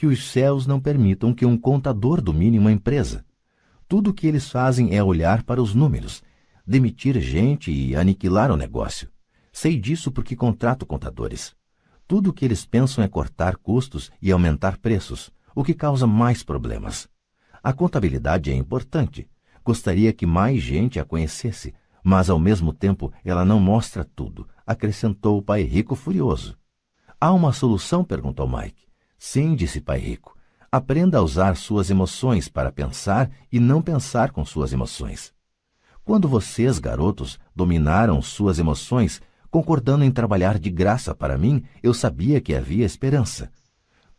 que os céus não permitam que um contador domine uma empresa. Tudo o que eles fazem é olhar para os números, demitir gente e aniquilar o negócio. Sei disso porque contrato contadores. Tudo o que eles pensam é cortar custos e aumentar preços, o que causa mais problemas. A contabilidade é importante. Gostaria que mais gente a conhecesse, mas ao mesmo tempo ela não mostra tudo, acrescentou o pai rico furioso. Há uma solução? Perguntou Mike. Sim, disse pai rico. Aprenda a usar suas emoções para pensar e não pensar com suas emoções. Quando vocês, garotos, dominaram suas emoções, concordando em trabalhar de graça para mim, eu sabia que havia esperança.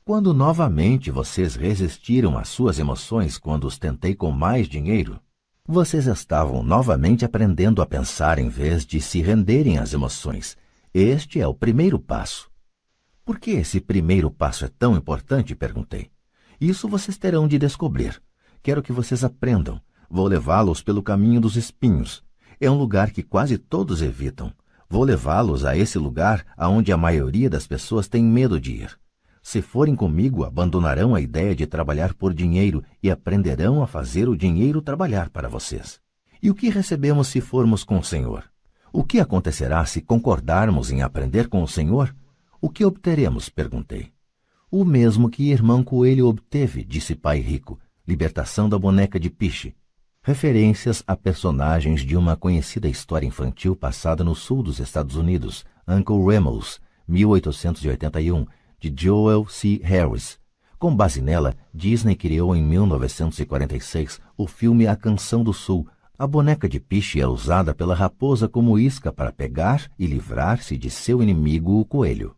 Quando novamente vocês resistiram às suas emoções quando os tentei com mais dinheiro, vocês estavam novamente aprendendo a pensar em vez de se renderem às emoções. Este é o primeiro passo. Por que esse primeiro passo é tão importante? Perguntei. Isso vocês terão de descobrir. Quero que vocês aprendam. Vou levá-los pelo caminho dos espinhos. É um lugar que quase todos evitam. Vou levá-los a esse lugar aonde a maioria das pessoas tem medo de ir. Se forem comigo, abandonarão a ideia de trabalhar por dinheiro e aprenderão a fazer o dinheiro trabalhar para vocês. E o que recebemos se formos com o Senhor? O que acontecerá se concordarmos em aprender com o Senhor? O que obteremos? Perguntei. O mesmo que irmão Coelho obteve, disse pai rico, libertação da boneca de piche. Referências a personagens de uma conhecida história infantil passada no sul dos Estados Unidos, Uncle Remus, 1881, de Joel C. Harris. Com base nela, Disney criou em 1946 o filme A Canção do Sul. A boneca de piche é usada pela raposa como isca para pegar e livrar-se de seu inimigo, o coelho.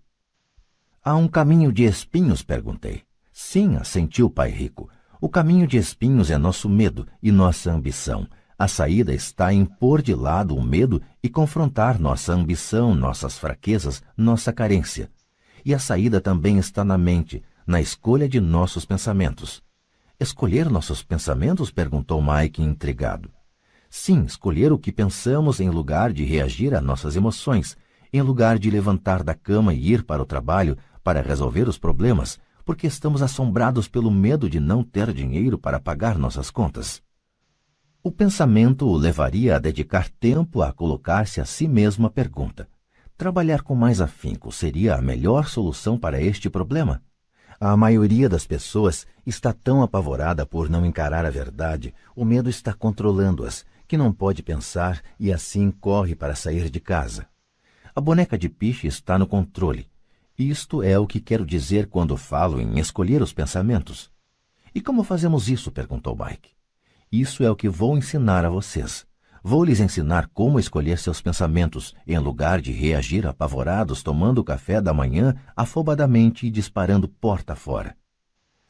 Há um caminho de espinhos? Perguntei. Sim, assentiu o pai rico. O caminho de espinhos é nosso medo e nossa ambição. A saída está em pôr de lado o medo e confrontar nossa ambição, nossas fraquezas, nossa carência. E a saída também está na mente, na escolha de nossos pensamentos. Escolher nossos pensamentos? Perguntou Mike intrigado. Sim, escolher o que pensamos em lugar de reagir a nossas emoções, em lugar de levantar da cama e ir para o trabalho para resolver os problemas, porque estamos assombrados pelo medo de não ter dinheiro para pagar nossas contas. O pensamento o levaria a dedicar tempo a colocar-se a si mesmo a pergunta: trabalhar com mais afinco seria a melhor solução para este problema? A maioria das pessoas está tão apavorada por não encarar a verdade, o medo está controlando-as, que não pode pensar e assim corre para sair de casa. A boneca de piche está no controle. Isto é o que quero dizer quando falo em escolher os pensamentos. E como fazemos isso? Perguntou Mike. Isso é o que vou ensinar a vocês. Vou lhes ensinar como escolher seus pensamentos, em lugar de reagir apavorados tomando o café da manhã afobadamente e disparando porta fora.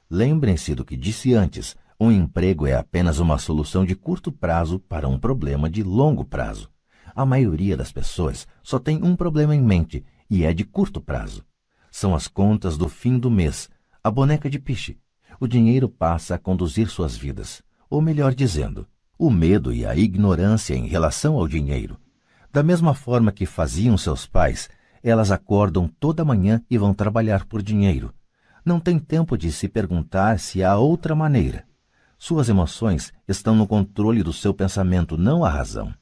Lembrem-se do que disse antes, um emprego é apenas uma solução de curto prazo para um problema de longo prazo. A maioria das pessoas só tem um problema em mente e é de curto prazo. São as contas do fim do mês, a boneca de piche. O dinheiro passa a conduzir suas vidas, ou melhor dizendo, o medo e a ignorância em relação ao dinheiro. Da mesma forma que faziam seus pais, elas acordam toda manhã e vão trabalhar por dinheiro. Não tem tempo de se perguntar se há outra maneira. Suas emoções estão no controle do seu pensamento, não a razão.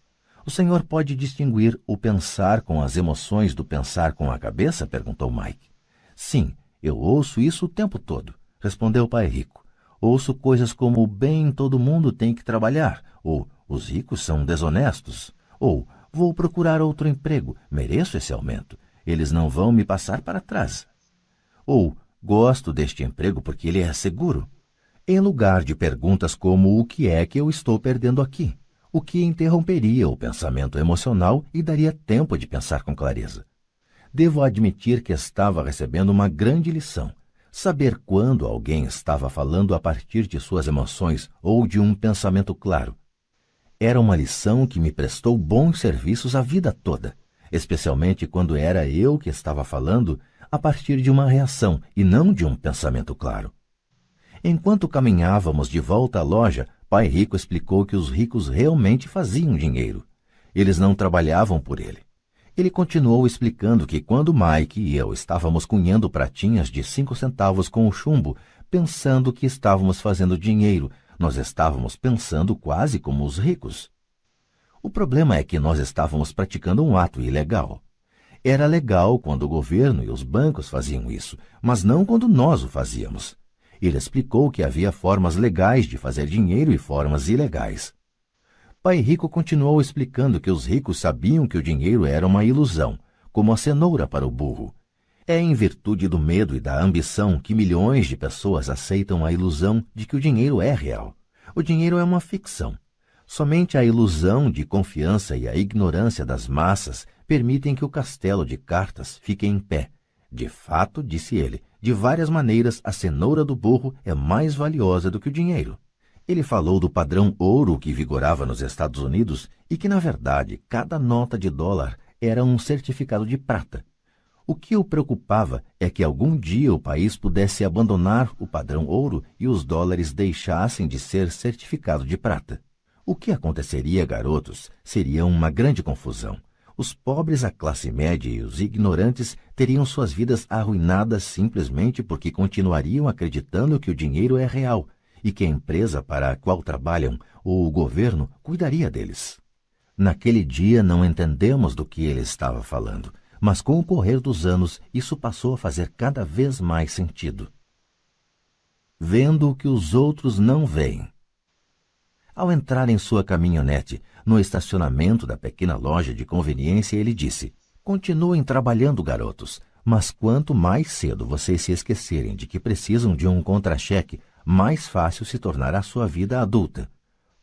O senhor pode distinguir o pensar com as emoções do pensar com a cabeça? Perguntou Mike. Sim, eu ouço isso o tempo todo, respondeu o pai rico. Ouço coisas como bem, todo mundo tem que trabalhar, ou os ricos são desonestos, ou vou procurar outro emprego, mereço esse aumento, eles não vão me passar para trás. Ou gosto deste emprego porque ele é seguro. Em lugar de perguntas como o que é que eu estou perdendo aqui, o que interromperia o pensamento emocional e daria tempo de pensar com clareza. Devo admitir que estava recebendo uma grande lição. Saber quando alguém estava falando a partir de suas emoções ou de um pensamento claro. Era uma lição que me prestou bons serviços a vida toda, especialmente quando era eu que estava falando a partir de uma reação e não de um pensamento claro. Enquanto caminhávamos de volta à loja, pai rico explicou que os ricos realmente faziam dinheiro. Eles não trabalhavam por ele. Ele continuou explicando que quando Mike e eu estávamos cunhando pratinhas de 5 centavos com o chumbo, pensando que estávamos fazendo dinheiro. Nós estávamos pensando quase como os ricos. O problema é que nós estávamos praticando um ato ilegal. Era legal quando o governo e os bancos faziam isso, mas não quando nós o fazíamos. Ele explicou que havia formas legais de fazer dinheiro e formas ilegais. Pai Rico continuou explicando que os ricos sabiam que o dinheiro era uma ilusão, como a cenoura para o burro. É em virtude do medo e da ambição que milhões de pessoas aceitam a ilusão de que o dinheiro é real. O dinheiro é uma ficção. Somente a ilusão de confiança e a ignorância das massas permitem que o castelo de cartas fique em pé. De fato, disse ele, de várias maneiras a cenoura do burro é mais valiosa do que o dinheiro. Ele falou do padrão ouro que vigorava nos Estados Unidos e que, na verdade, cada nota de dólar era um certificado de prata. O que o preocupava é que algum dia o país pudesse abandonar o padrão ouro e os dólares deixassem de ser certificado de prata. O que aconteceria, garotos, seria uma grande confusão. Os pobres, a classe média e os ignorantes teriam suas vidas arruinadas simplesmente porque continuariam acreditando que o dinheiro é real e que a empresa para a qual trabalham ou o governo cuidaria deles. Naquele dia não entendemos do que ele estava falando, mas com o correr dos anos isso passou a fazer cada vez mais sentido. Vendo o que os outros não veem. Ao entrar em sua caminhonete, no estacionamento da pequena loja de conveniência, ele disse: "Continuem trabalhando, garotos, mas quanto mais cedo vocês se esquecerem de que precisam de um contra-cheque, mais fácil se tornará a sua vida adulta.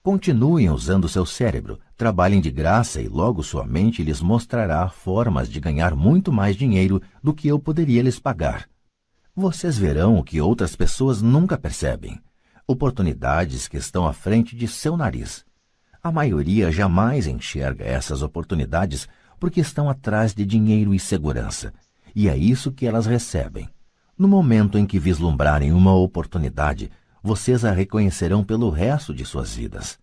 Continuem usando seu cérebro, trabalhem de graça e logo sua mente lhes mostrará formas de ganhar muito mais dinheiro do que eu poderia lhes pagar. Vocês verão o que outras pessoas nunca percebem. Oportunidades que estão à frente de seu nariz. A maioria jamais enxerga essas oportunidades porque estão atrás de dinheiro e segurança, e é isso que elas recebem. No momento em que vislumbrarem uma oportunidade, vocês a reconhecerão pelo resto de suas vidas.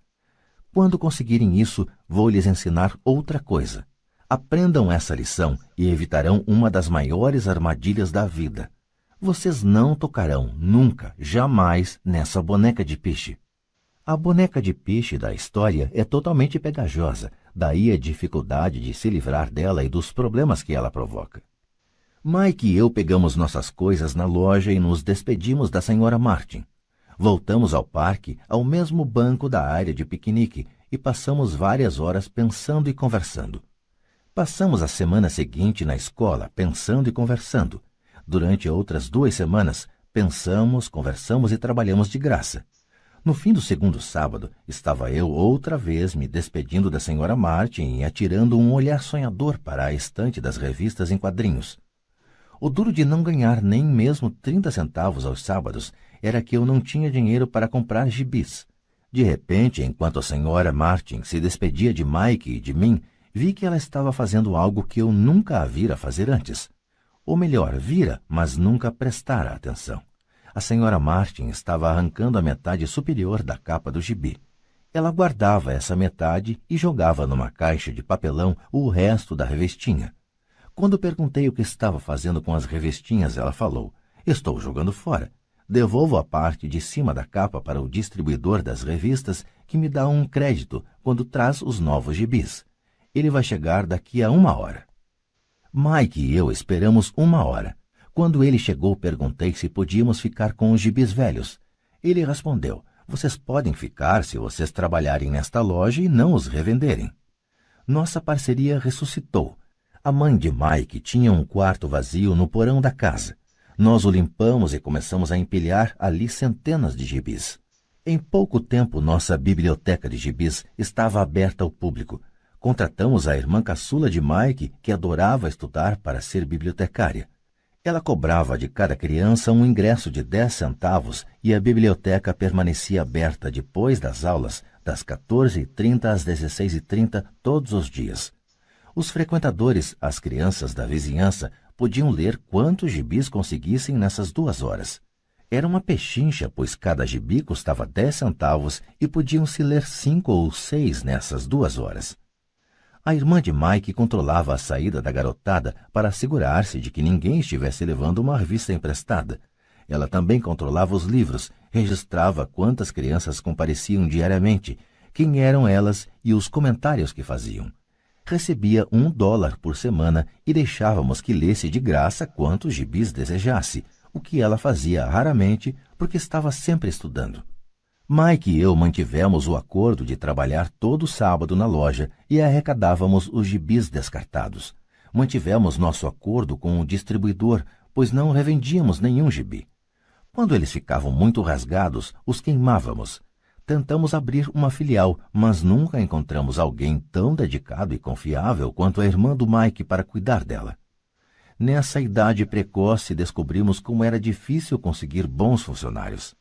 Quando conseguirem isso, vou lhes ensinar outra coisa. Aprendam essa lição e evitarão uma das maiores armadilhas da vida. Vocês não tocarão nunca, jamais, nessa boneca de piche. A boneca de piche da história é totalmente pegajosa, daí a dificuldade de se livrar dela e dos problemas que ela provoca. Mike e eu pegamos nossas coisas na loja e nos despedimos da Sra. Martin. Voltamos ao parque, ao mesmo banco da área de piquenique, e passamos várias horas pensando e conversando. Passamos a semana seguinte na escola, pensando e conversando. Durante outras 2 semanas, pensamos, conversamos e trabalhamos de graça. No fim do segundo sábado, estava eu outra vez me despedindo da Sra. Martin e atirando um olhar sonhador para a estante das revistas em quadrinhos. O duro de não ganhar nem mesmo 30 centavos aos sábados era que eu não tinha dinheiro para comprar gibis. De repente, enquanto a Sra. Martin se despedia de Mike e de mim, vi que ela estava fazendo algo que eu nunca a vira fazer antes. Ou melhor, vira, mas nunca prestara atenção. A Sra. Martin estava arrancando a metade superior da capa do gibi. Ela guardava essa metade e jogava numa caixa de papelão o resto da revistinha. Quando perguntei o que estava fazendo com as revistinhas, ela falou: "Estou jogando fora. Devolvo a parte de cima da capa para o distribuidor das revistas, que me dá um crédito quando traz os novos gibis. Ele vai chegar daqui a 1 hora." Mike e eu esperamos 1 hora. Quando ele chegou, perguntei se podíamos ficar com os gibis velhos. Ele respondeu: "Vocês podem ficar se vocês trabalharem nesta loja e não os revenderem." Nossa parceria ressuscitou. A mãe de Mike tinha um quarto vazio no porão da casa. Nós o limpamos e começamos a empilhar ali centenas de gibis. Em pouco tempo, nossa biblioteca de gibis estava aberta ao público. Contratamos a irmã caçula de Mike, que adorava estudar para ser bibliotecária. Ela cobrava de cada criança um ingresso de 10 centavos e a biblioteca permanecia aberta depois das aulas, das 14h30 às 16h30, todos os dias. Os frequentadores, as crianças da vizinhança, podiam ler quantos gibis conseguissem nessas 2 horas. Era uma pechincha, pois cada gibi custava 10 centavos e podiam-se ler 5 ou 6 nessas 2 horas. A irmã de Mike controlava a saída da garotada para assegurar-se de que ninguém estivesse levando uma revista emprestada. Ela também controlava os livros, registrava quantas crianças compareciam diariamente, quem eram elas e os comentários que faziam. Recebia $1 por semana e deixávamos que lesse de graça quantos gibis desejasse, o que ela fazia raramente porque estava sempre estudando. Mike e eu mantivemos o acordo de trabalhar todo sábado na loja e arrecadávamos os gibis descartados. Mantivemos nosso acordo com o distribuidor, pois não revendíamos nenhum gibi. Quando eles ficavam muito rasgados, os queimávamos. Tentamos abrir uma filial, mas nunca encontramos alguém tão dedicado e confiável quanto a irmã do Mike para cuidar dela. Nessa idade precoce, descobrimos como era difícil conseguir bons funcionários.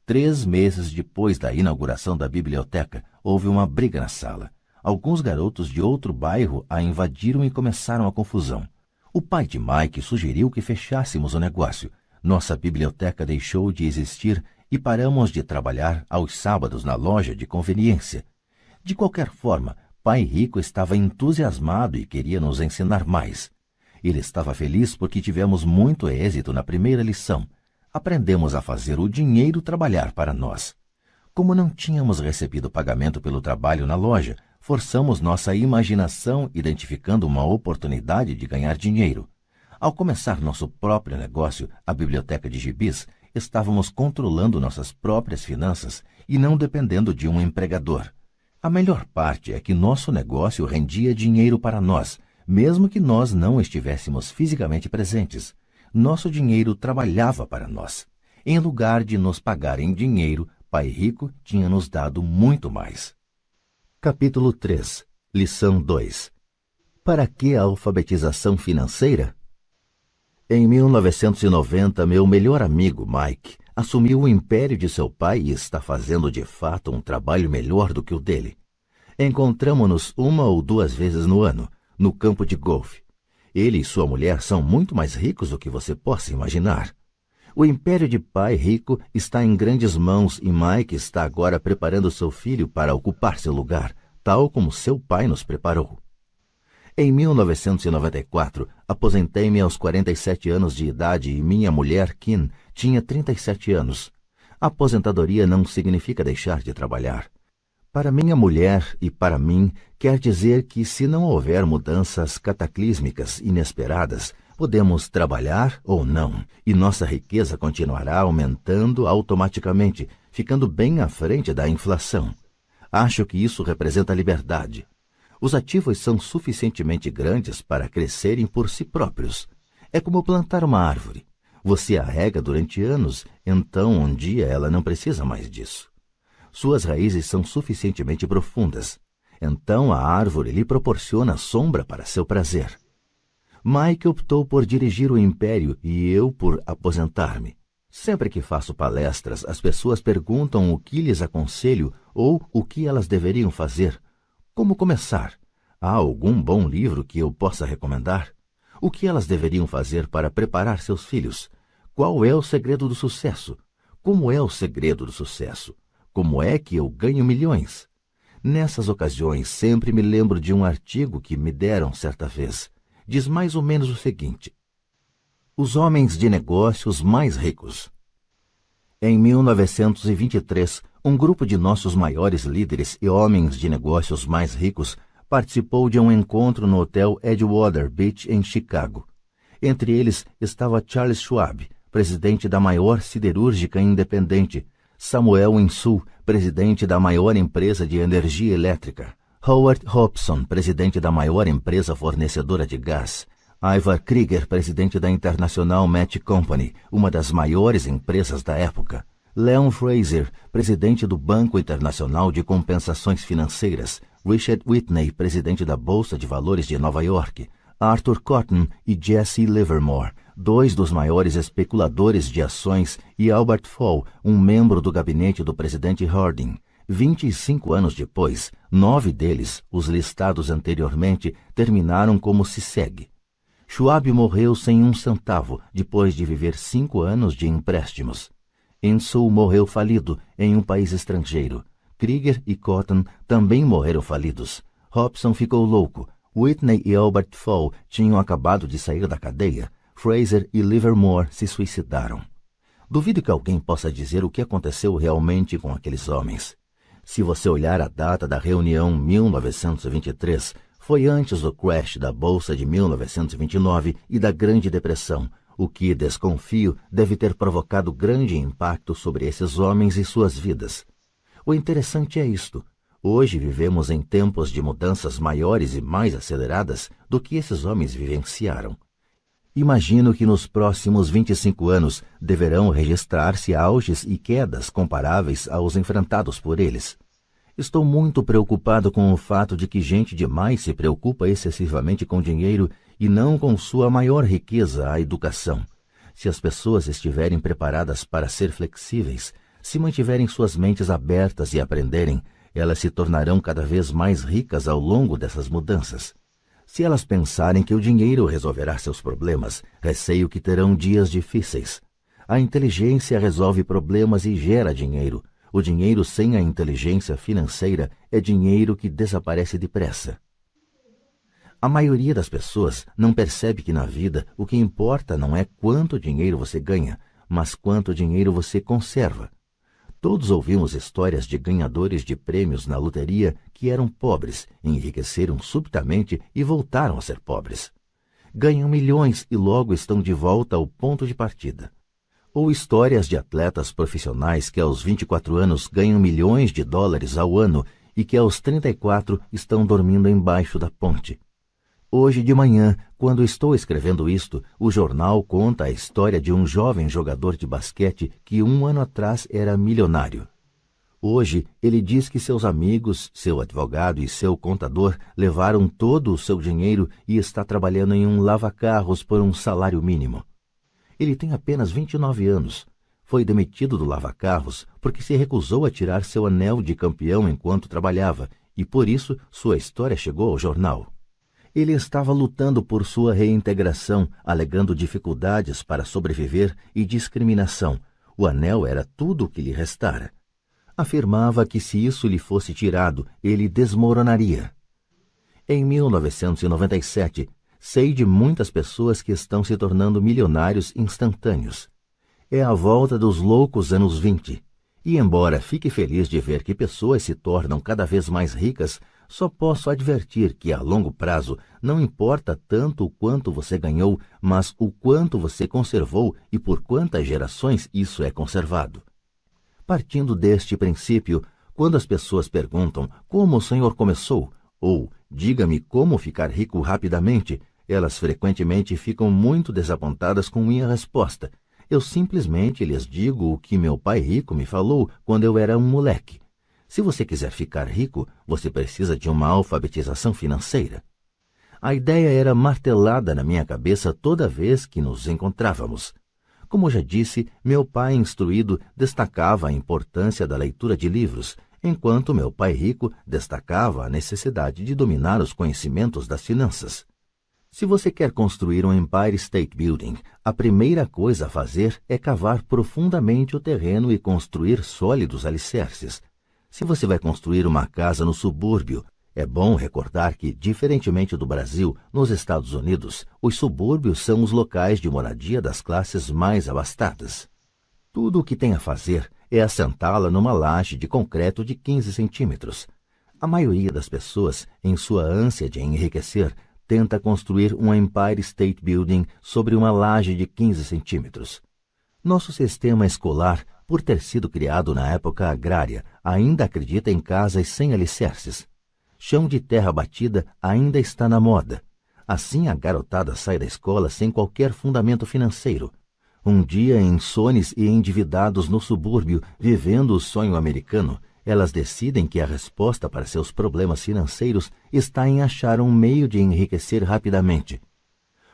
3 meses depois da inauguração da biblioteca, houve uma briga na sala. Alguns garotos de outro bairro a invadiram e começaram a confusão. O pai de Mike sugeriu que fechássemos o negócio. Nossa biblioteca deixou de existir e paramos de trabalhar aos sábados na loja de conveniência. De qualquer forma, Pai Rico estava entusiasmado e queria nos ensinar mais. Ele estava feliz porque tivemos muito êxito na primeira lição. Aprendemos a fazer o dinheiro trabalhar para nós. Como não tínhamos recebido pagamento pelo trabalho na loja, forçamos nossa imaginação identificando uma oportunidade de ganhar dinheiro. Ao começar nosso próprio negócio, a biblioteca de gibis, estávamos controlando nossas próprias finanças e não dependendo de um empregador. A melhor parte é que nosso negócio rendia dinheiro para nós, mesmo que nós não estivéssemos fisicamente presentes. Nosso dinheiro trabalhava para nós. Em lugar de nos pagar em dinheiro, Pai Rico tinha nos dado muito mais. Capítulo 3. Lição 2. Para que a alfabetização financeira? Em 1990, meu melhor amigo, Mike, assumiu o império de seu pai e está fazendo de fato um trabalho melhor do que o dele. Encontramo-nos 1 ou 2 vezes no ano, no campo de golfe. Ele e sua mulher são muito mais ricos do que você possa imaginar. O império de Pai Rico está em grandes mãos e Mike está agora preparando seu filho para ocupar seu lugar, tal como seu pai nos preparou. Em 1994, aposentei-me aos 47 anos de idade e minha mulher, Kim, tinha 37 anos. A aposentadoria não significa deixar de trabalhar. Para minha mulher e para mim, quer dizer que se não houver mudanças cataclísmicas inesperadas, podemos trabalhar ou não, e nossa riqueza continuará aumentando automaticamente, ficando bem à frente da inflação. Acho que isso representa liberdade. Os ativos são suficientemente grandes para crescerem por si próprios. É como plantar uma árvore. Você a rega durante anos, então um dia ela não precisa mais disso. Suas raízes são suficientemente profundas. Então a árvore lhe proporciona sombra para seu prazer. Mike optou por dirigir o império e eu por aposentar-me. Sempre que faço palestras, as pessoas perguntam o que lhes aconselho ou o que elas deveriam fazer. Como começar? Há algum bom livro que eu possa recomendar? O que elas deveriam fazer para preparar seus filhos? Qual é o segredo do sucesso? Como é o segredo do sucesso? Como é que eu ganho milhões? Nessas ocasiões, sempre me lembro de um artigo que me deram certa vez. Diz mais ou menos o seguinte: os homens de negócios mais ricos. Em 1923, um grupo de nossos maiores líderes e homens de negócios mais ricos participou de um encontro no hotel Edgewater Beach, em Chicago. Entre eles estava Charles Schwab, presidente da maior siderúrgica independente, Samuel Insull, presidente da maior empresa de energia elétrica, Howard Hobson, presidente da maior empresa fornecedora de gás, Ivar Krieger, presidente da International Match Company, uma das maiores empresas da época, Leon Fraser, presidente do Banco Internacional de Compensações Financeiras, Richard Whitney, presidente da Bolsa de Valores de Nova York, Arthur Cotton e Jesse Livermore, 2 dos maiores especuladores de ações, e Albert Fall, um membro do gabinete do presidente Harding. 25 anos depois, 9 deles, os listados anteriormente, terminaram como se segue. Schwab morreu sem um centavo, depois de viver 5 anos de empréstimos. Insull morreu falido em um país estrangeiro. Krieger e Cotton também morreram falidos. Hobson ficou louco. Whitney e Albert Fall tinham acabado de sair da cadeia. Fraser e Livermore se suicidaram. Duvido que alguém possa dizer o que aconteceu realmente com aqueles homens. Se você olhar a data da reunião 1923, foi antes do crash da Bolsa de 1929 e da Grande Depressão, o que, desconfio, deve ter provocado grande impacto sobre esses homens e suas vidas. O interessante é isto. Hoje vivemos em tempos de mudanças maiores e mais aceleradas do que esses homens vivenciaram. Imagino que nos próximos 25 anos deverão registrar-se auges e quedas comparáveis aos enfrentados por eles. Estou muito preocupado com o fato de que gente demais se preocupa excessivamente com dinheiro e não com sua maior riqueza, a educação. Se as pessoas estiverem preparadas para ser flexíveis, se mantiverem suas mentes abertas e aprenderem, elas se tornarão cada vez mais ricas ao longo dessas mudanças. Se elas pensarem que o dinheiro resolverá seus problemas, receio que terão dias difíceis. A inteligência resolve problemas e gera dinheiro. O dinheiro sem a inteligência financeira é dinheiro que desaparece depressa. A maioria das pessoas não percebe que na vida o que importa não é quanto dinheiro você ganha, mas quanto dinheiro você conserva. Todos ouvimos histórias de ganhadores de prêmios na loteria que eram pobres, enriqueceram subitamente e voltaram a ser pobres. Ganham milhões e logo estão de volta ao ponto de partida. Ou histórias de atletas profissionais que aos 24 anos ganham milhões de dólares ao ano e que aos 34 estão dormindo embaixo da ponte. Hoje de manhã, quando estou escrevendo isto, o jornal conta a história de um jovem jogador de basquete que 1 ano atrás era milionário. Hoje, ele diz que seus amigos, seu advogado e seu contador levaram todo o seu dinheiro e está trabalhando em um lava-carros por um salário mínimo. Ele tem apenas 29 anos. Foi demitido do lava-carros porque se recusou a tirar seu anel de campeão enquanto trabalhava e, por isso, sua história chegou ao jornal. Ele estava lutando por sua reintegração, alegando dificuldades para sobreviver e discriminação. O anel era tudo o que lhe restara. Afirmava que se isso lhe fosse tirado, ele desmoronaria. Em 1997, sei de muitas pessoas que estão se tornando milionários instantâneos. É a volta dos loucos anos 20. E embora fique feliz de ver que pessoas se tornam cada vez mais ricas, só posso advertir que a longo prazo não importa tanto o quanto você ganhou, mas o quanto você conservou e por quantas gerações isso é conservado. Partindo deste princípio, quando as pessoas perguntam como o senhor começou, ou diga-me como ficar rico rapidamente, elas frequentemente ficam muito desapontadas com minha resposta. Eu simplesmente lhes digo o que meu pai rico me falou quando eu era um moleque. Se você quiser ficar rico, você precisa de uma alfabetização financeira. A ideia era martelada na minha cabeça toda vez que nos encontrávamos. Como já disse, meu pai instruído destacava a importância da leitura de livros, enquanto meu pai rico destacava a necessidade de dominar os conhecimentos das finanças. Se você quer construir um Empire State Building, a primeira coisa a fazer é cavar profundamente o terreno e construir sólidos alicerces. Se você vai construir uma casa no subúrbio, é bom recordar que, diferentemente do Brasil, nos Estados Unidos, os subúrbios são os locais de moradia das classes mais abastadas. Tudo o que tem a fazer é assentá-la numa laje de concreto de 15 centímetros. A maioria das pessoas, em sua ânsia de enriquecer, tenta construir um Empire State Building sobre uma laje de 15 centímetros. Nosso sistema escolar, por ter sido criado na época agrária, ainda acredita em casas sem alicerces. Chão de terra batida ainda está na moda. Assim a garotada sai da escola sem qualquer fundamento financeiro. Um dia, insones e endividados no subúrbio, vivendo o sonho americano, elas decidem que a resposta para seus problemas financeiros está em achar um meio de enriquecer rapidamente.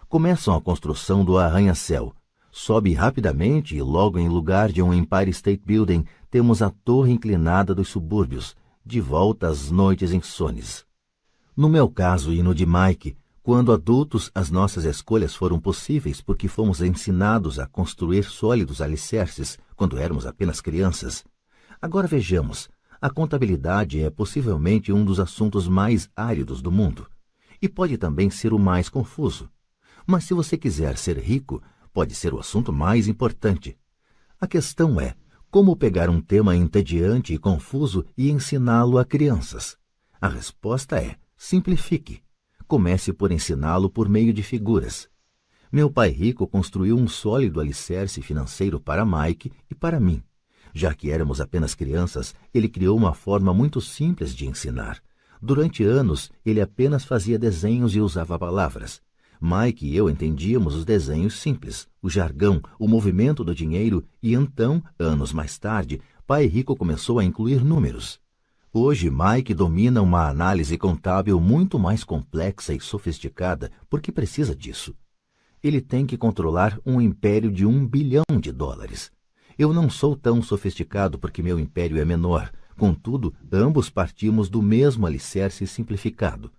Começam a construção do arranha-céu. Sobe rapidamente e logo em lugar de um Empire State Building temos a torre inclinada dos subúrbios, de volta às noites insones. No meu caso e no de Mike, quando adultos as nossas escolhas foram possíveis porque fomos ensinados a construir sólidos alicerces quando éramos apenas crianças. Agora vejamos, a contabilidade é possivelmente um dos assuntos mais áridos do mundo e pode também ser o mais confuso. Mas se você quiser ser rico, pode ser o assunto mais importante. A questão é como pegar um tema entediante e confuso e ensiná-lo a crianças. A resposta é: simplifique. Comece por ensiná-lo por meio de figuras. Meu pai rico construiu um sólido alicerce financeiro para Mike e para mim. Já que éramos apenas crianças, ele criou uma forma muito simples de ensinar. Durante anos, ele apenas fazia desenhos e usava palavras. Mike e eu entendíamos os desenhos simples, o jargão, o movimento do dinheiro e então, anos mais tarde, pai rico começou a incluir números. Hoje, Mike domina uma análise contábil muito mais complexa e sofisticada porque precisa disso. Ele tem que controlar um império de $1 bilhão. Eu não sou tão sofisticado porque meu império é menor. Contudo, ambos partimos do mesmo alicerce simplificado.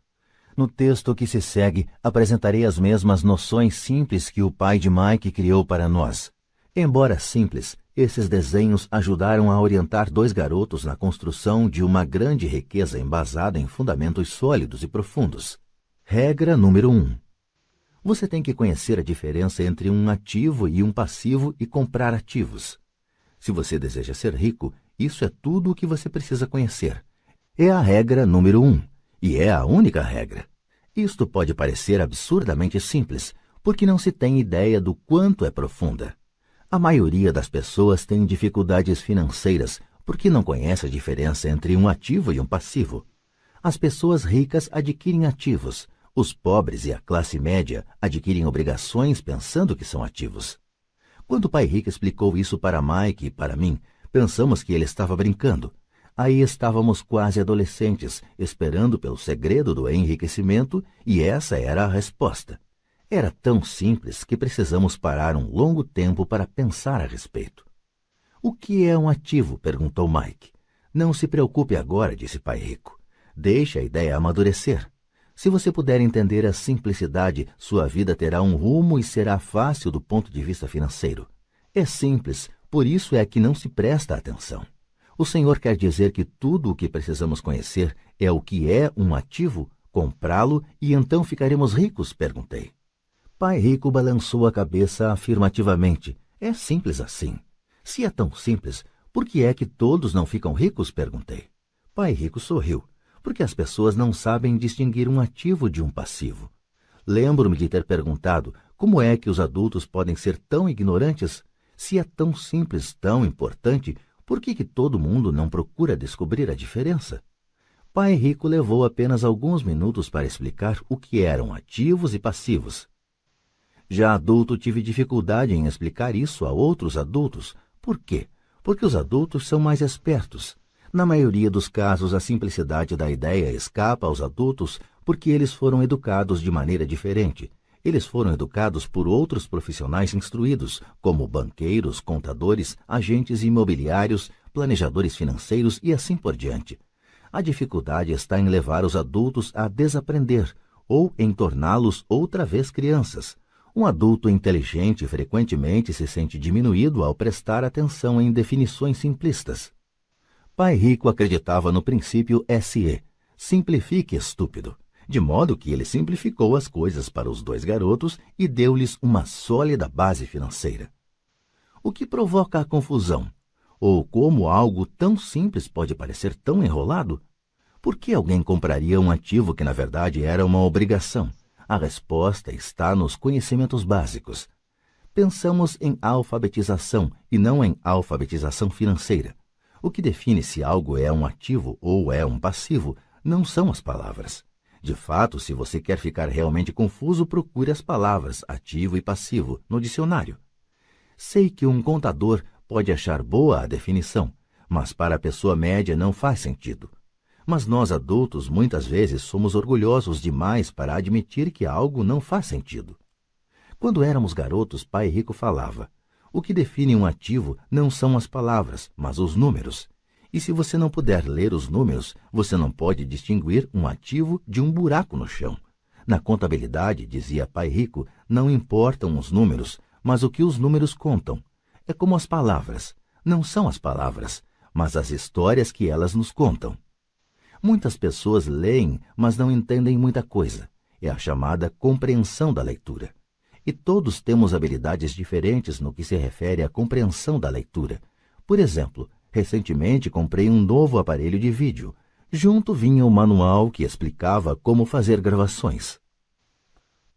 No texto que se segue, apresentarei as mesmas noções simples que o pai de Mike criou para nós. Embora simples, esses desenhos ajudaram a orientar 2 garotos na construção de uma grande riqueza embasada em fundamentos sólidos e profundos. Regra número 1. Você tem que conhecer a diferença entre um ativo e um passivo e comprar ativos. Se você deseja ser rico, isso é tudo o que você precisa conhecer. É a regra número 1, e é a única regra. Isto pode parecer absurdamente simples, porque não se tem ideia do quanto é profunda. A maioria das pessoas tem dificuldades financeiras porque não conhece a diferença entre um ativo e um passivo. As pessoas ricas adquirem ativos. Os pobres e a classe média adquirem obrigações pensando que são ativos. Quando o pai rico explicou isso para Mike e para mim, pensamos que ele estava brincando. Aí estávamos quase adolescentes, esperando pelo segredo do enriquecimento, e essa era a resposta. Era tão simples que precisamos parar um longo tempo para pensar a respeito. O que é um ativo? Perguntou Mike. Não se preocupe agora, disse pai rico. Deixe a ideia amadurecer. Se você puder entender a simplicidade, sua vida terá um rumo e será fácil do ponto de vista financeiro. É simples, por isso é que não se presta atenção. O Senhor quer dizer que tudo o que precisamos conhecer é o que é um ativo, comprá-lo e então ficaremos ricos? Perguntei. Pai rico balançou a cabeça afirmativamente. É simples assim. Se é tão simples, por que é que todos não ficam ricos? Perguntei. Pai rico sorriu. Porque as pessoas não sabem distinguir um ativo de um passivo. Lembro-me de ter perguntado como é que os adultos podem ser tão ignorantes? Se é tão simples, tão importante, por que todo mundo não procura descobrir a diferença? Pai rico levou apenas alguns minutos para explicar o que eram ativos e passivos. Já adulto, tive dificuldade em explicar isso a outros adultos. Por quê? Porque os adultos são mais espertos. Na maioria dos casos, a simplicidade da ideia escapa aos adultos porque eles foram educados de maneira diferente. Eles foram educados por outros profissionais instruídos, como banqueiros, contadores, agentes imobiliários, planejadores financeiros e assim por diante. A dificuldade está em levar os adultos a desaprender ou em torná-los outra vez crianças. Um adulto inteligente frequentemente se sente diminuído ao prestar atenção em definições simplistas. Pai rico acreditava no princípio SE, simplifique estúpido, de modo que ele simplificou as coisas para os 2 garotos e deu-lhes uma sólida base financeira. O que provoca a confusão? Ou como algo tão simples pode parecer tão enrolado? Por que alguém compraria um ativo que na verdade era uma obrigação? A resposta está nos conhecimentos básicos. Pensamos em alfabetização e não em alfabetização financeira. O que define se algo é um ativo ou é um passivo não são as palavras. De fato, se você quer ficar realmente confuso, procure as palavras ativo e passivo no dicionário. Sei que um contador pode achar boa a definição, mas para a pessoa média não faz sentido. Mas nós adultos muitas vezes somos orgulhosos demais para admitir que algo não faz sentido. Quando éramos garotos, pai rico falava: o que define um ativo não são as palavras, mas os números. E se você não puder ler os números, você não pode distinguir um ativo de um buraco no chão. Na contabilidade, dizia pai rico, não importam os números, mas o que os números contam. É como as palavras. Não são as palavras, mas as histórias que elas nos contam. Muitas pessoas leem, mas não entendem muita coisa. É a chamada compreensão da leitura. E todos temos habilidades diferentes no que se refere à compreensão da leitura. Por exemplo, recentemente comprei um novo aparelho de vídeo. Junto vinha um manual que explicava como fazer gravações.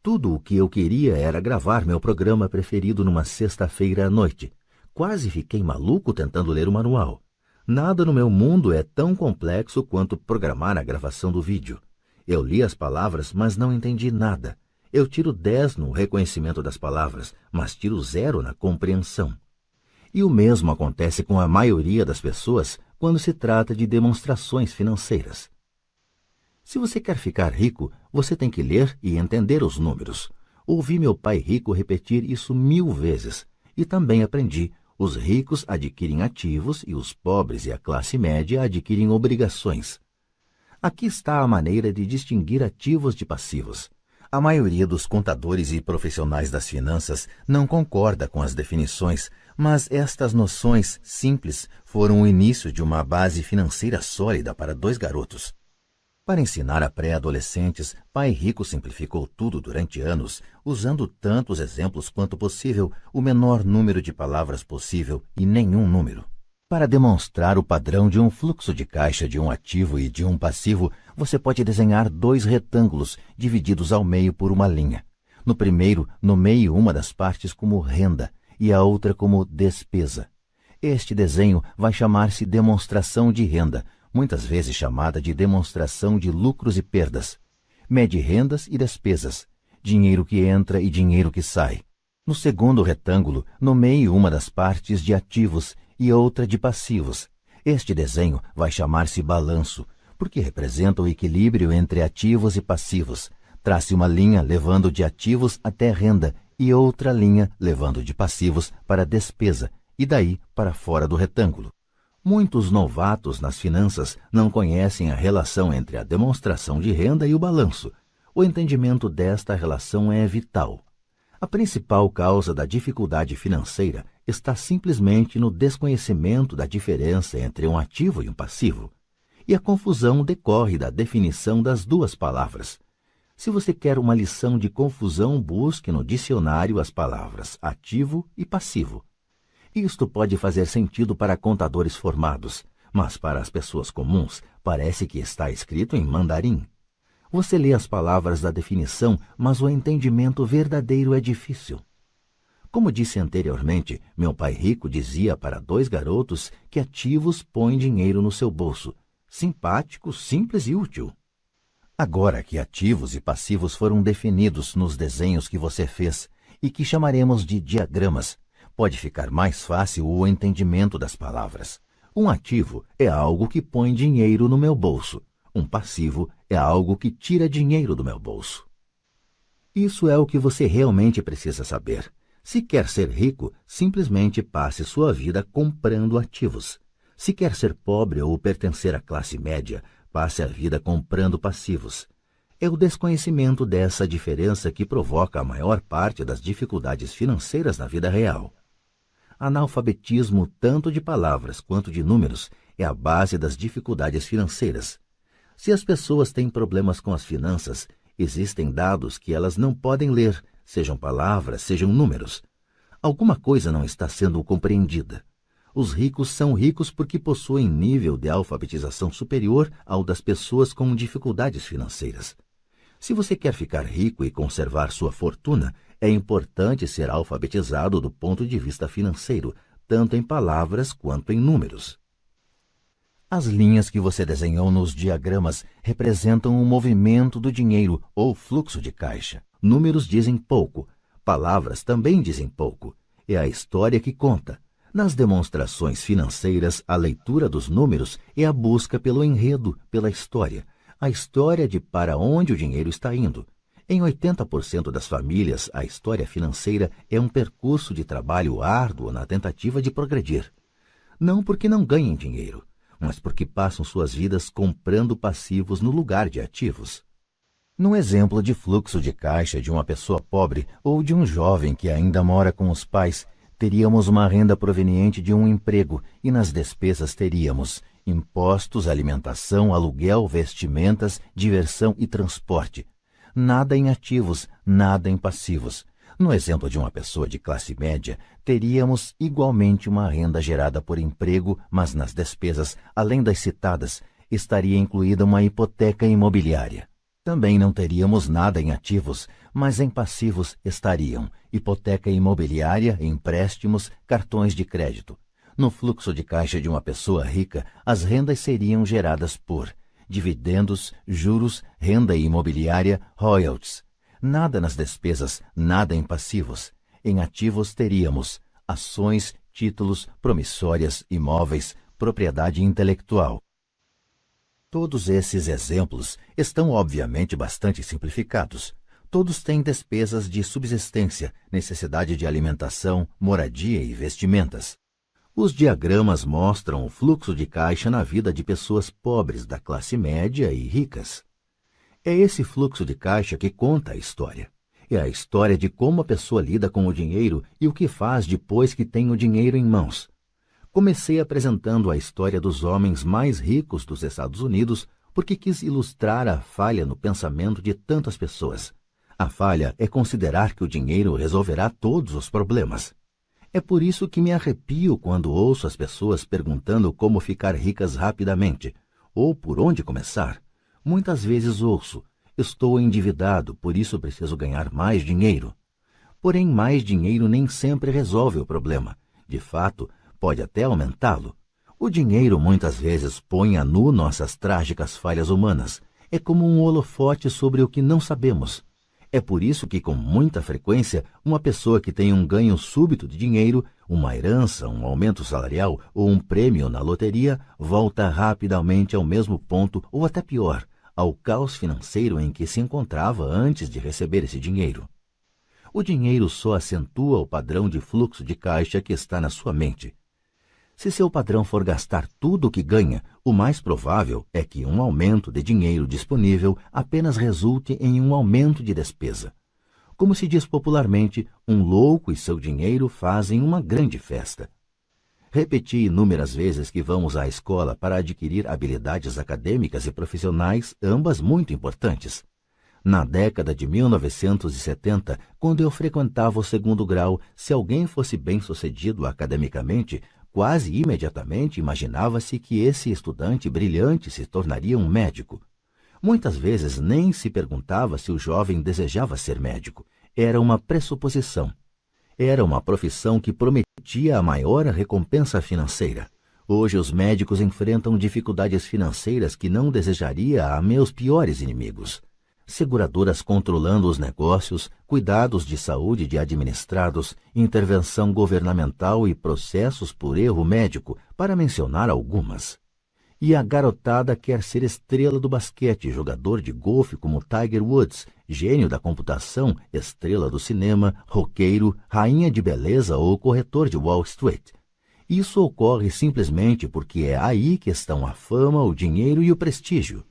Tudo o que eu queria era gravar meu programa preferido numa sexta-feira à noite. Quase fiquei maluco tentando ler o manual. Nada no meu mundo é tão complexo quanto programar a gravação do vídeo. Eu li as palavras, mas não entendi nada. Eu tiro 10 no reconhecimento das palavras, mas tiro 0 na compreensão. E o mesmo acontece com a maioria das pessoas quando se trata de demonstrações financeiras. Se você quer ficar rico, você tem que ler e entender os números. Ouvi meu pai rico repetir isso 1000 vezes. E também aprendi: os ricos adquirem ativos e os pobres e a classe média adquirem obrigações. Aqui está a maneira de distinguir ativos de passivos. A maioria dos contadores e profissionais das finanças não concorda com as definições, mas estas noções simples foram o início de uma base financeira sólida para 2 garotos. Para ensinar a pré-adolescentes, Pai Rico simplificou tudo durante anos, usando tantos exemplos quanto possível, o menor número de palavras possível e nenhum número. Para demonstrar o padrão de um fluxo de caixa de um ativo e de um passivo, você pode desenhar 2 retângulos divididos ao meio por uma linha. No primeiro, nomeie uma das partes como renda e a outra como despesa. Este desenho vai chamar-se demonstração de renda, muitas vezes chamada de demonstração de lucros e perdas. Mede rendas e despesas, dinheiro que entra e dinheiro que sai. No segundo retângulo, nomeie uma das partes de ativos e outra de passivos. Este desenho vai chamar-se balanço, porque representa o equilíbrio entre ativos e passivos. Trace uma linha levando de ativos até renda e outra linha levando de passivos para despesa e daí para fora do retângulo. Muitos novatos nas finanças não conhecem a relação entre a demonstração de renda e o balanço. O entendimento desta relação é vital. A principal causa da dificuldade financeira está simplesmente no desconhecimento da diferença entre um ativo e um passivo. E a confusão decorre da definição das 2 palavras. Se você quer uma lição de confusão, busque no dicionário as palavras ativo e passivo. Isto pode fazer sentido para contadores formados, mas para as pessoas comuns parece que está escrito em mandarim. Você lê as palavras da definição, mas o entendimento verdadeiro é difícil. Como disse anteriormente, meu pai rico dizia para 2 garotos que ativos põem dinheiro no seu bolso. Simpático, simples e útil. Agora que ativos e passivos foram definidos nos desenhos que você fez e que chamaremos de diagramas, pode ficar mais fácil o entendimento das palavras. Um ativo é algo que põe dinheiro no meu bolso. Um passivo é algo que tira dinheiro do meu bolso. Isso é o que você realmente precisa saber. Se quer ser rico, simplesmente passe sua vida comprando ativos. Se quer ser pobre ou pertencer à classe média, passe a vida comprando passivos. É o desconhecimento dessa diferença que provoca a maior parte das dificuldades financeiras na vida real. Analfabetismo, tanto de palavras quanto de números, é a base das dificuldades financeiras. Se as pessoas têm problemas com as finanças, existem dados que elas não podem ler, sejam palavras, sejam números. Alguma coisa não está sendo compreendida. Os ricos são ricos porque possuem nível de alfabetização superior ao das pessoas com dificuldades financeiras. Se você quer ficar rico e conservar sua fortuna, é importante ser alfabetizado do ponto de vista financeiro, tanto em palavras quanto em números. As linhas que você desenhou nos diagramas representam o movimento do dinheiro ou fluxo de caixa. Números dizem pouco, palavras também dizem pouco. É a história que conta. Nas demonstrações financeiras, a leitura dos números é a busca pelo enredo, pela história. A história de para onde o dinheiro está indo. Em 80% das famílias, a história financeira é um percurso de trabalho árduo na tentativa de progredir. Não porque não ganhem dinheiro, mas porque passam suas vidas comprando passivos no lugar de ativos. Num exemplo de fluxo de caixa de uma pessoa pobre ou de um jovem que ainda mora com os pais, teríamos uma renda proveniente de um emprego e nas despesas teríamos impostos, alimentação, aluguel, vestimentas, diversão e transporte. Nada em ativos, nada em passivos. No exemplo de uma pessoa de classe média, teríamos igualmente uma renda gerada por emprego, mas nas despesas, além das citadas, estaria incluída uma hipoteca imobiliária. Também não teríamos nada em ativos, mas em passivos estariam hipoteca imobiliária, empréstimos, cartões de crédito. No fluxo de caixa de uma pessoa rica, as rendas seriam geradas por dividendos, juros, renda imobiliária, royalties. Nada nas despesas, nada em passivos. Em ativos teríamos ações, títulos, promissórias, imóveis, propriedade intelectual. Todos esses exemplos estão obviamente bastante simplificados. Todos têm despesas de subsistência, necessidade de alimentação, moradia e vestimentas. Os diagramas mostram o fluxo de caixa na vida de pessoas pobres da classe média e ricas. É esse fluxo de caixa que conta a história. É a história de como a pessoa lida com o dinheiro e o que faz depois que tem o dinheiro em mãos. Comecei apresentando a história dos homens mais ricos dos Estados Unidos porque quis ilustrar a falha no pensamento de tantas pessoas. A falha é considerar que o dinheiro resolverá todos os problemas. É por isso que me arrepio quando ouço as pessoas perguntando como ficar ricas rapidamente, ou por onde começar. Muitas vezes ouço, estou endividado, por isso preciso ganhar mais dinheiro. Porém, mais dinheiro nem sempre resolve o problema. De fato, pode até aumentá-lo. O dinheiro muitas vezes põe a nu nossas trágicas falhas humanas. É como um holofote sobre o que não sabemos. É por isso que, com muita frequência, uma pessoa que tem um ganho súbito de dinheiro, uma herança, um aumento salarial ou um prêmio na loteria, volta rapidamente ao mesmo ponto ou até pior, ao caos financeiro em que se encontrava antes de receber esse dinheiro. O dinheiro só acentua o padrão de fluxo de caixa que está na sua mente. Se seu padrão for gastar tudo o que ganha, o mais provável é que um aumento de dinheiro disponível apenas resulte em um aumento de despesa. Como se diz popularmente, um louco e seu dinheiro fazem uma grande festa. Repeti inúmeras vezes que vamos à escola para adquirir habilidades acadêmicas e profissionais, ambas muito importantes. Na década de 1970, quando eu frequentava o 2º grau, se alguém fosse bem-sucedido academicamente, quase imediatamente imaginava-se que esse estudante brilhante se tornaria um médico. Muitas vezes nem se perguntava se o jovem desejava ser médico. Era uma pressuposição. Era uma profissão que prometia a maior recompensa financeira. Hoje os médicos enfrentam dificuldades financeiras que não desejaria a meus piores inimigos. Seguradoras controlando os negócios, cuidados de saúde de administrados, intervenção governamental e processos por erro médico, para mencionar algumas. E a garotada quer ser estrela do basquete, jogador de golfe como Tiger Woods, gênio da computação, estrela do cinema, roqueiro, rainha de beleza ou corretor de Wall Street. Isso ocorre simplesmente porque é aí que estão a fama, o dinheiro e o prestígio.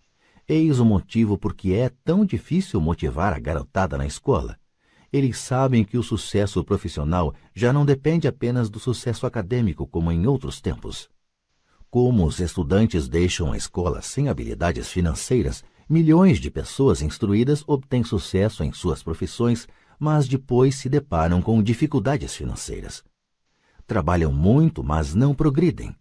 Eis o motivo por que é tão difícil motivar a garotada na escola. Eles sabem que o sucesso profissional já não depende apenas do sucesso acadêmico como em outros tempos. Como os estudantes deixam a escola sem habilidades financeiras, milhões de pessoas instruídas obtêm sucesso em suas profissões, mas depois se deparam com dificuldades financeiras. Trabalham muito, mas não progridem.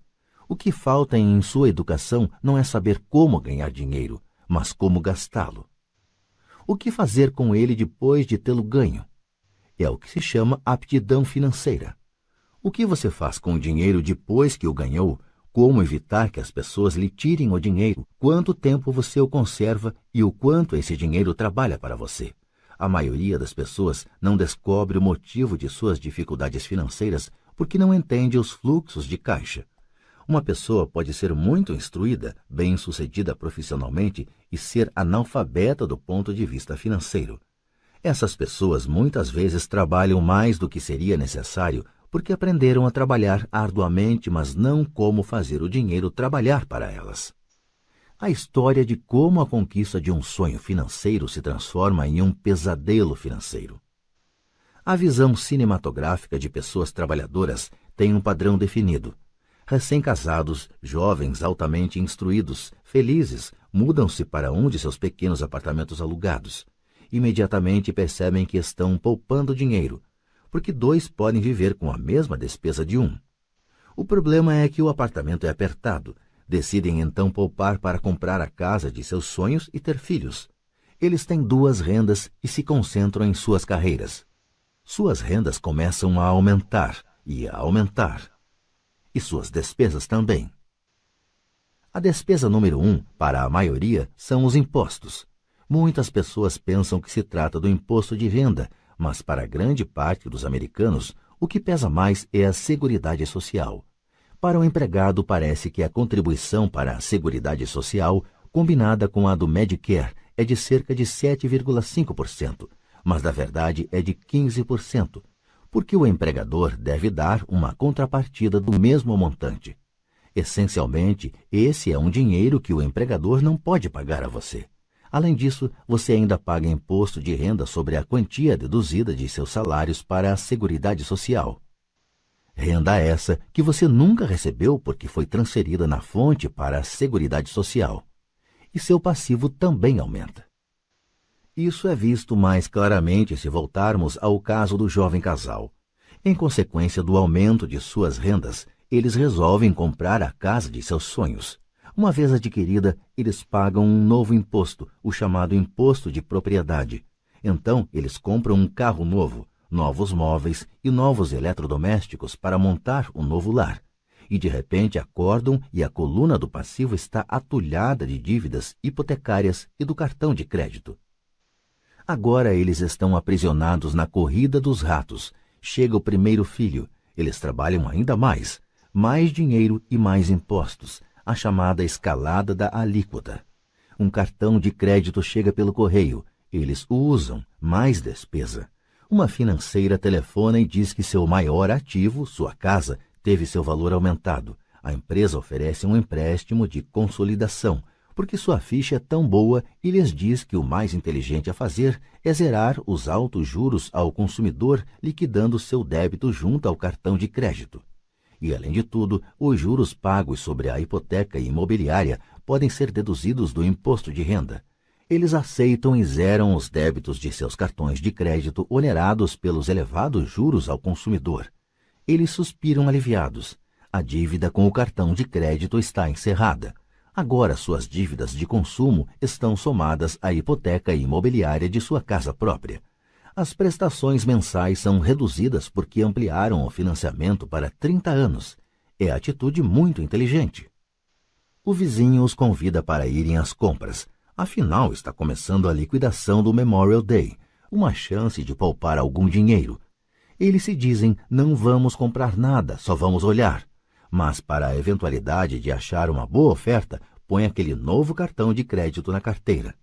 O que falta em sua educação não é saber como ganhar dinheiro, mas como gastá-lo. O que fazer com ele depois de tê-lo ganho? É o que se chama aptidão financeira. O que você faz com o dinheiro depois que o ganhou? Como evitar que as pessoas lhe tirem o dinheiro? Quanto tempo você o conserva e o quanto esse dinheiro trabalha para você? A maioria das pessoas não descobre o motivo de suas dificuldades financeiras porque não entende os fluxos de caixa. Uma pessoa pode ser muito instruída, bem-sucedida profissionalmente e ser analfabeta do ponto de vista financeiro. Essas pessoas muitas vezes trabalham mais do que seria necessário porque aprenderam a trabalhar arduamente, mas não como fazer o dinheiro trabalhar para elas. A história de como a conquista de um sonho financeiro se transforma em um pesadelo financeiro. A visão cinematográfica de pessoas trabalhadoras tem um padrão definido. Recém-casados, jovens altamente instruídos, felizes, mudam-se para um de seus pequenos apartamentos alugados. imediatamente percebem que estão poupando dinheiro, porque dois podem viver com a mesma despesa de um. O problema é que o apartamento é apertado. Decidem então poupar para comprar a casa de seus sonhos e ter filhos. Eles têm duas rendas e se concentram em suas carreiras. Suas rendas começam a aumentar e a aumentar. E suas despesas também. A despesa número 1, para a maioria, são os impostos. Muitas pessoas pensam que se trata do imposto de renda, mas para grande parte dos americanos, o que pesa mais é a Seguridade Social. Para o empregado, parece que a contribuição para a Seguridade Social, combinada com a do Medicare, é de cerca de 7,5%, mas na verdade é de 15%, porque o empregador deve dar uma contrapartida do mesmo montante. Essencialmente, esse é um dinheiro que o empregador não pode pagar a você. Além disso, você ainda paga imposto de renda sobre a quantia deduzida de seus salários para a Seguridade Social. Renda essa que você nunca recebeu porque foi transferida na fonte para a Seguridade Social. E seu passivo também aumenta. Isso é visto mais claramente se voltarmos ao caso do jovem casal. Em consequência do aumento de suas rendas, eles resolvem comprar a casa de seus sonhos. Uma vez adquirida, eles pagam um novo imposto, o chamado imposto de propriedade. Então, eles compram um carro novo, novos móveis e novos eletrodomésticos para montar um novo lar. E de repente acordam e a coluna do passivo está atulhada de dívidas hipotecárias e do cartão de crédito. Agora eles estão aprisionados na corrida dos ratos. Chega o primeiro filho, eles trabalham ainda mais dinheiro e mais impostos, a chamada escalada da alíquota. Um cartão de crédito chega pelo correio, eles o usam, mais despesa. Uma financeira telefona e diz que seu maior ativo, sua casa, teve seu valor aumentado. A empresa oferece um empréstimo de consolidação, porque sua ficha é tão boa e lhes diz que o mais inteligente a fazer é zerar os altos juros ao consumidor, liquidando seu débito junto ao cartão de crédito. E, além de tudo, os juros pagos sobre a hipoteca imobiliária podem ser deduzidos do imposto de renda. Eles aceitam e zeram os débitos de seus cartões de crédito onerados pelos elevados juros ao consumidor. Eles suspiram aliviados. A dívida com o cartão de crédito está encerrada. Agora suas dívidas de consumo estão somadas à hipoteca imobiliária de sua casa própria. As prestações mensais são reduzidas porque ampliaram o financiamento para 30 anos. É atitude muito inteligente. O vizinho os convida para irem às compras. Afinal, está começando a liquidação do Memorial Day, uma chance de poupar algum dinheiro. Eles se dizem, não vamos comprar nada, só vamos olhar. Mas para a eventualidade de achar uma boa oferta, põe aquele novo cartão de crédito na carteira.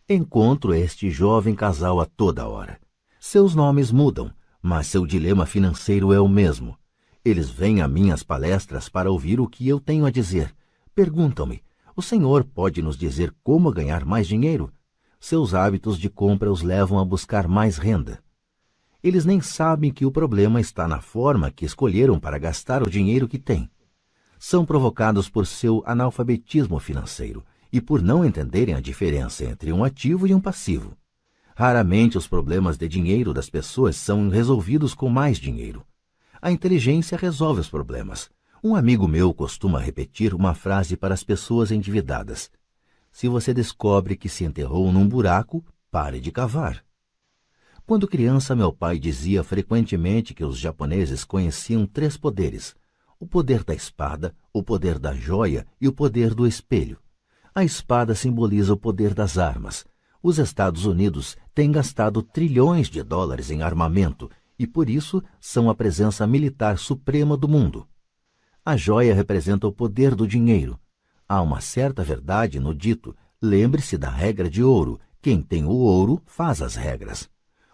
Encontro este jovem casal a toda hora. Seus nomes mudam, mas seu dilema financeiro é o mesmo. Eles vêm a minhas palestras para ouvir o que eu tenho a dizer. Perguntam-me, o senhor pode nos dizer como ganhar mais dinheiro? Seus hábitos de compra os levam a buscar mais renda. Eles nem sabem que o problema está na forma que escolheram para gastar o dinheiro que têm. São provocados por seu analfabetismo financeiro e por não entenderem a diferença entre um ativo e um passivo. Raramente os problemas de dinheiro das pessoas são resolvidos com mais dinheiro. A inteligência resolve os problemas. Um amigo meu costuma repetir uma frase para as pessoas endividadas. Se você descobre que se enterrou num buraco, pare de cavar. Quando criança, meu pai dizia frequentemente que os japoneses conheciam 3 poderes: o poder da espada, o poder da joia e o poder do espelho. A espada simboliza o poder das armas. Os Estados Unidos têm gastado trilhões de dólares em armamento e, por isso, são a presença militar suprema do mundo. A joia representa o poder do dinheiro. Há uma certa verdade no dito, lembre-se da regra de ouro, quem tem o ouro faz as regras.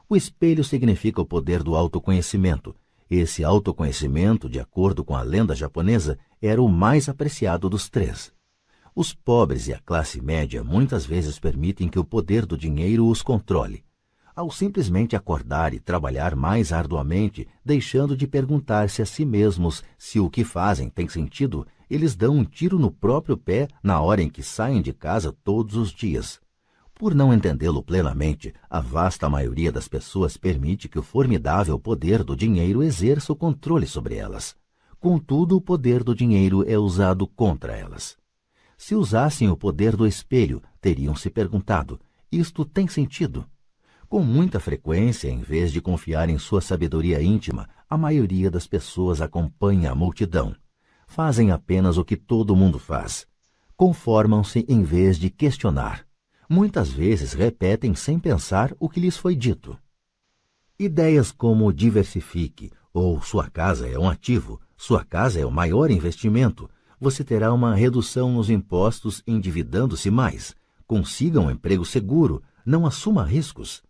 O espelho significa o poder do autoconhecimento. Esse autoconhecimento, de acordo com a lenda japonesa, era o mais apreciado dos 3. Os pobres e a classe média muitas vezes permitem que o poder do dinheiro os controle. Ao simplesmente acordar e trabalhar mais arduamente, deixando de perguntar-se a si mesmos se o que fazem tem sentido, eles dão um tiro no próprio pé na hora em que saem de casa todos os dias. Por não entendê-lo plenamente, a vasta maioria das pessoas permite que o formidável poder do dinheiro exerça o controle sobre elas. Contudo, o poder do dinheiro é usado contra elas. Se usassem o poder do espelho, teriam se perguntado: isto tem sentido? Com muita frequência, em vez de confiar em sua sabedoria íntima, a maioria das pessoas acompanha a multidão. Fazem apenas o que todo mundo faz. Conformam-se em vez de questionar. Muitas vezes repetem sem pensar o que lhes foi dito. Ideias como diversifique ou sua casa é um ativo, sua casa é o maior investimento, você terá uma redução nos impostos endividando-se mais, consiga um emprego seguro, não assuma riscos.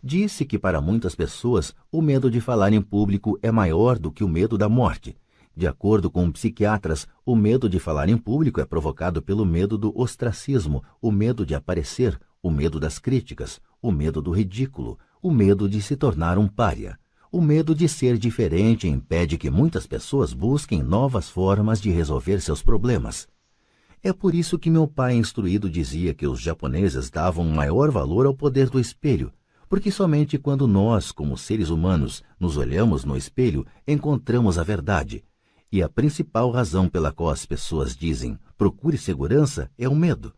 Disse que para muitas pessoas o medo de falar em público é maior do que o medo da morte. De acordo com psiquiatras, o medo de falar em público é provocado pelo medo do ostracismo, o medo de aparecer, o medo das críticas, o medo do ridículo, o medo de se tornar um pária. O medo de ser diferente impede que muitas pessoas busquem novas formas de resolver seus problemas. É por isso que meu pai instruído dizia que os japoneses davam maior valor ao poder do espelho, porque somente quando nós, como seres humanos, nos olhamos no espelho, encontramos a verdade. E a principal razão pela qual as pessoas dizem procure segurança é o medo.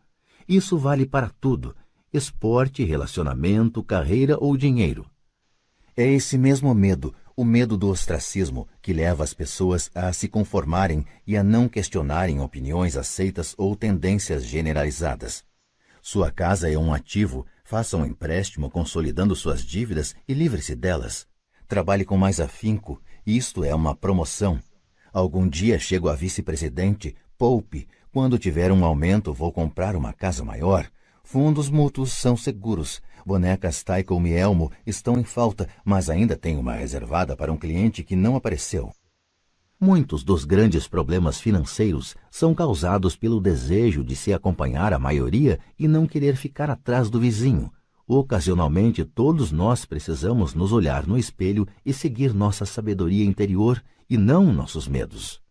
Isso vale para tudo: esporte, relacionamento, carreira ou dinheiro. É esse mesmo medo, o medo do ostracismo, que leva as pessoas a se conformarem e a não questionarem opiniões aceitas ou tendências generalizadas. Sua casa é um ativo, faça um empréstimo consolidando suas dívidas e livre-se delas. Trabalhe com mais afinco, isto é uma promoção. Algum dia chego a vice-presidente, poupe, quando tiver um aumento vou comprar uma casa maior. Fundos mútuos são seguros, bonecas Taiko e Elmo estão em falta, mas ainda tenho uma reservada para um cliente que não apareceu. Muitos dos grandes problemas financeiros são causados pelo desejo de se acompanhar a maioria e não querer ficar atrás do vizinho. Ocasionalmente, todos nós precisamos nos olhar no espelho e seguir nossa sabedoria interior e não nossos medos.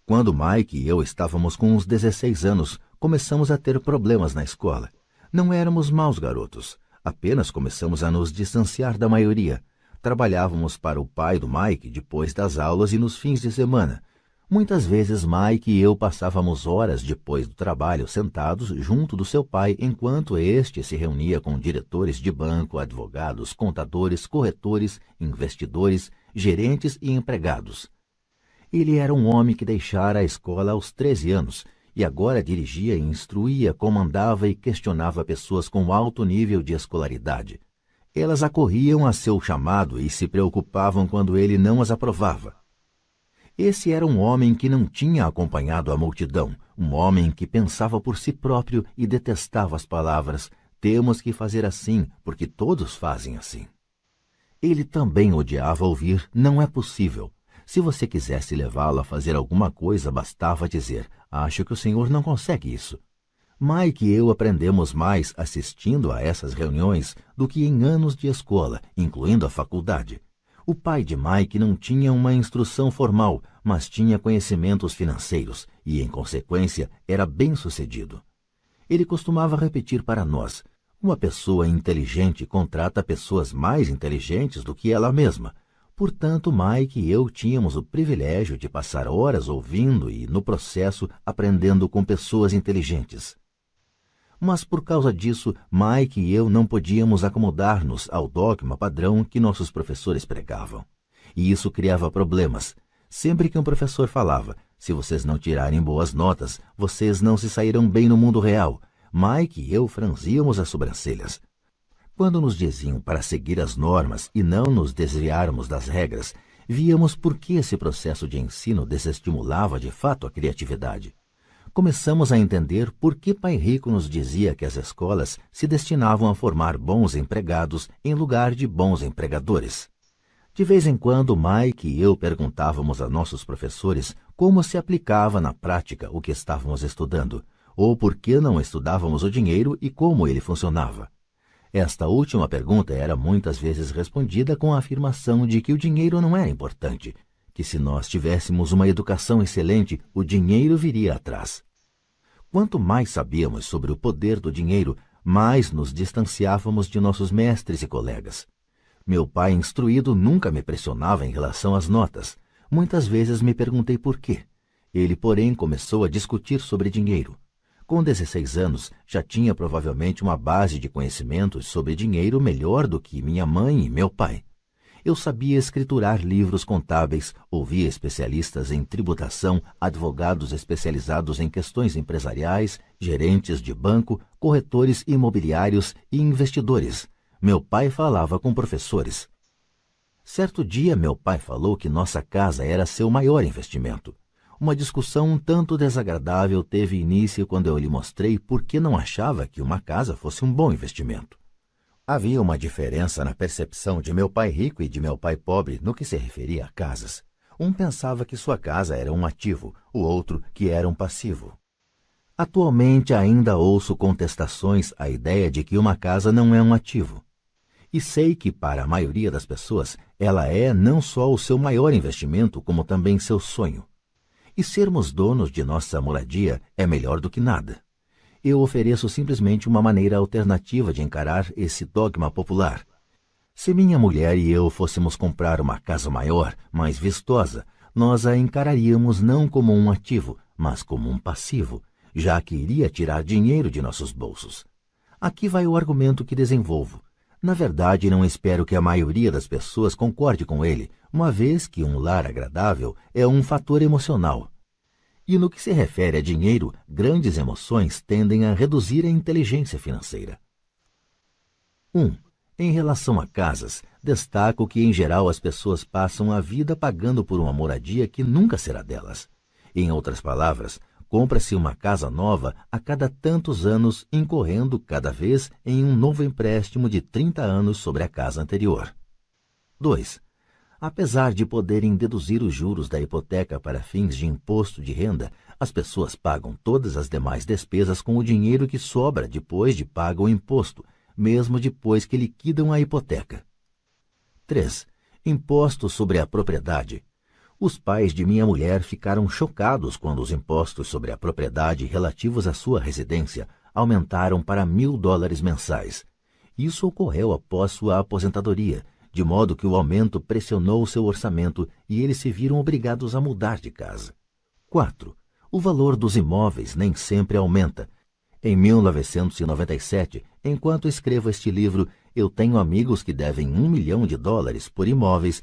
Quando Mike e eu estávamos com uns 16 anos, começamos a ter problemas na escola. Não éramos maus garotos, apenas começamos a nos distanciar da maioria. Trabalhávamos para o pai do Mike depois das aulas e nos fins de semana. Muitas vezes Mike e eu passávamos horas depois do trabalho sentados junto do seu pai enquanto este se reunia com diretores de banco, advogados, contadores, corretores, investidores, gerentes e empregados. Ele era um homem que deixara a escola aos 13 anos e agora dirigia e instruía, comandava e questionava pessoas com alto nível de escolaridade. Elas acorriam a seu chamado e se preocupavam quando ele não as aprovava. Esse era um homem que não tinha acompanhado a multidão, um homem que pensava por si próprio e detestava as palavras "temos que fazer assim, porque todos fazem assim". Ele também odiava ouvir "não é possível". Se você quisesse levá-lo a fazer alguma coisa, bastava dizer "acho que o senhor não consegue isso". Mike e eu aprendemos mais assistindo a essas reuniões do que em anos de escola, incluindo a faculdade. O pai de Mike não tinha uma instrução formal, mas tinha conhecimentos financeiros e, em consequência, era bem-sucedido. Ele costumava repetir para nós: uma pessoa inteligente contrata pessoas mais inteligentes do que ela mesma. Portanto, Mike e eu tínhamos o privilégio de passar horas ouvindo e, no processo, aprendendo com pessoas inteligentes. Mas por causa disso, Mike e eu não podíamos acomodar-nos ao dogma padrão que nossos professores pregavam. E isso criava problemas. Sempre que um professor falava: se vocês não tirarem boas notas, vocês não se sairão bem no mundo real, Mike e eu franzíamos as sobrancelhas. Quando nos diziam para seguir as normas e não nos desviarmos das regras, víamos por que esse processo de ensino desestimulava de fato a criatividade. Começamos a entender por que Pai Rico nos dizia que as escolas se destinavam a formar bons empregados em lugar de bons empregadores. De vez em quando, Mike e eu perguntávamos a nossos professores como se aplicava na prática o que estávamos estudando, ou por que não estudávamos o dinheiro e como ele funcionava. Esta última pergunta era muitas vezes respondida com a afirmação de que o dinheiro não era importante, que se nós tivéssemos uma educação excelente, o dinheiro viria atrás. Quanto mais sabíamos sobre o poder do dinheiro, mais nos distanciávamos de nossos mestres e colegas. Meu pai instruído nunca me pressionava em relação às notas. Muitas vezes me perguntei por quê. Ele, porém, começou a discutir sobre dinheiro. Com 16 anos, já tinha provavelmente uma base de conhecimentos sobre dinheiro melhor do que minha mãe e meu pai. Eu sabia escriturar livros contábeis, ouvia especialistas em tributação, advogados especializados em questões empresariais, gerentes de banco, corretores imobiliários e investidores. Meu pai falava com professores. Certo dia, meu pai falou que nossa casa era seu maior investimento. Uma discussão um tanto desagradável teve início quando eu lhe mostrei por que não achava que uma casa fosse um bom investimento. Havia uma diferença na percepção de meu pai rico e de meu pai pobre no que se referia a casas. Um pensava que sua casa era um ativo, o outro que era um passivo. Atualmente ainda ouço contestações à ideia de que uma casa não é um ativo. E sei que, para a maioria das pessoas, ela é não só o seu maior investimento, como também seu sonho. E sermos donos de nossa moradia é melhor do que nada. Eu ofereço simplesmente uma maneira alternativa de encarar esse dogma popular. Se minha mulher e eu fôssemos comprar uma casa maior, mais vistosa, nós a encararíamos não como um ativo, mas como um passivo, já que iria tirar dinheiro de nossos bolsos. Aqui vai o argumento que desenvolvo. Na verdade, não espero que a maioria das pessoas concorde com ele, uma vez que um lar agradável é um fator emocional. E no que se refere a dinheiro, grandes emoções tendem a reduzir a inteligência financeira. 1. Em relação a casas, destaco que em geral as pessoas passam a vida pagando por uma moradia que nunca será delas. Em outras palavras, compra-se uma casa nova a cada tantos anos, incorrendo cada vez em um novo empréstimo de 30 anos sobre a casa anterior. 2. Apesar de poderem deduzir os juros da hipoteca para fins de imposto de renda, as pessoas pagam todas as demais despesas com o dinheiro que sobra depois de pago o imposto, mesmo depois que liquidam a hipoteca. 3. Impostos sobre a propriedade. Os pais de minha mulher ficaram chocados quando os impostos sobre a propriedade relativos à sua residência aumentaram para $1.000 mensais. Isso ocorreu após sua aposentadoria, de modo que o aumento pressionou seu orçamento e eles se viram obrigados a mudar de casa. 4. O valor dos imóveis nem sempre aumenta. Em 1997, enquanto escrevo este livro, eu tenho amigos que devem $1 milhão por imóveis